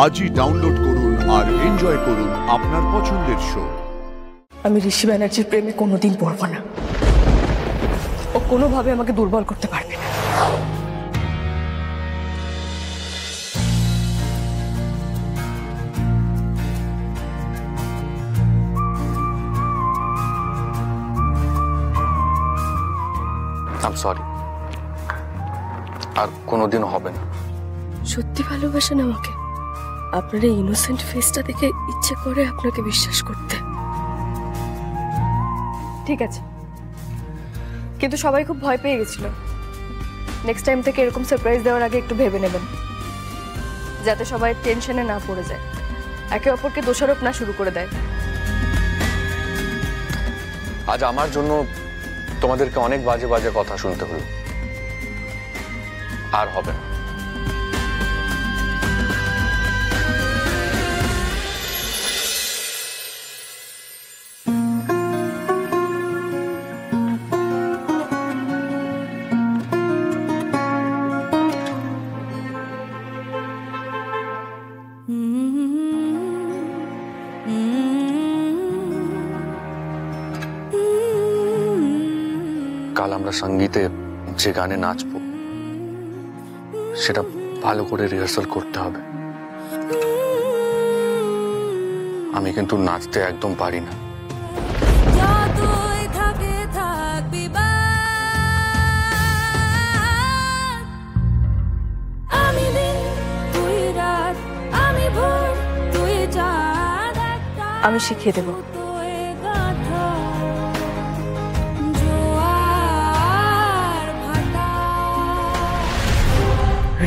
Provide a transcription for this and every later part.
আজই ডাউনলোড করুন আর এনজয় করুন আপনার পছন্দের শো। আমি ঋষি ব্যানার্জির প্রেমে কোনোদিন পড়ব না। ও কোনোভাবে আমাকে দুর্বল করতে পারবে না। I'm sorry, আর কোনোদিনও হবে না। সত্যি ভালোবাসেন আমাকে? আপনার এই ইনোসেন্ট ফেসটা দেখে ইচ্ছে করে আপনাকে বিশ্বাস করতে। ঠিক আছে, কিন্তু সবাই খুব ভয় পেয়ে গেছিল। নেক্সট টাইম থেকে এরকম সারপ্রাইজ দেওয়ার আগে একটু ভেবে নেবেন, যাতে সবাই টেনশনে না পড়ে যায়, একে অপরকে দোষারোপ না শুরু করে দেয়। আজ আমার জন্য তোমাদেরকে অনেক বাজে বাজে কথা শুনতে হলো, আর হবে না। কাল আমরা সঙ্গীতে যে গানে নাচবো সেটা ভালো করে রিহার্সাল করতে হবে। আমি কিন্তু নাচতে একদম পারি না। আমি শিখিয়ে দেব।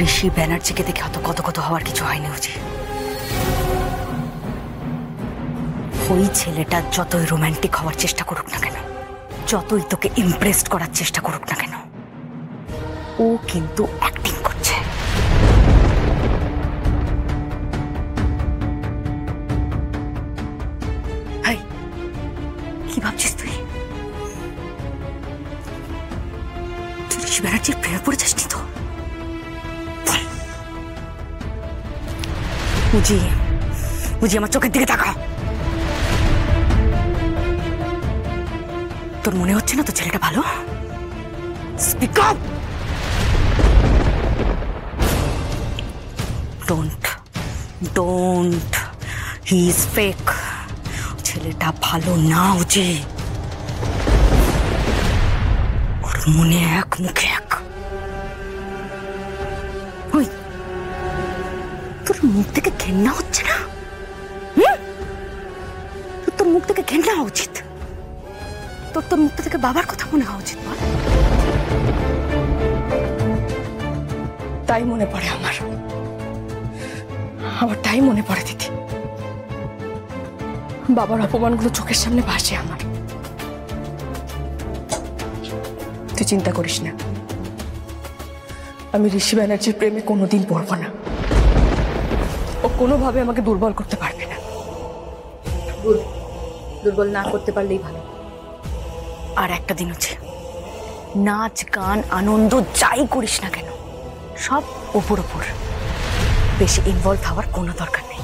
ঋষি ব্যানার্জিকে দেখে অত কত হওয়ার কিছু হয়নি বুঝি। ওই ছেলেটা যতই রোমান্টিক হওয়ার চেষ্টা করুক না কেন, যতই তোকে ইমপ্রেস করার চেষ্টা করুক না কেন, ও কিন্তু অ্যাক্টিং করছে। হাই, কি ভাবছিস তুই? তুই ঋষি ব্যানার্জির প্রেমে পড়েছিস নি তো? বুঝি আমার চোখের দিকে তাকাও। তোর মনে হচ্ছে না তো ছেলেটা ভালো? Speak up. Don't he is fake. ছেলেটা ভালো না উজি। ওর মনে এক মুখে এক। ওই তোর মুখ থেকে ঘেন্না হচ্ছে না? তোর মুখ থেকে ঘেন্না হওয়া উচিত। তোর মুখটা থেকে বাবার কথা মনে হওয়া উচিত। তাই মনে পড়ে আমার তাই মনে পড়ে দিদি। বাবার অপমানগুলো চোখের সামনে ভাসে আমার। তুই চিন্তা করিস না, আমি ঋষি ব্যানার্জির প্রেমে কোনোদিন পড়ব না। ও কোনোভাবে আমাকে দুর্বল করতে পারবে না। দুর্বল না করতে পারলেই ভালো। আর একটা দিন হচ্ছে, নাচ গান আনন্দ যাই করিস না কেন সব ওপর বেশি ইনভলভ হওয়ার কোনো দরকার নেই।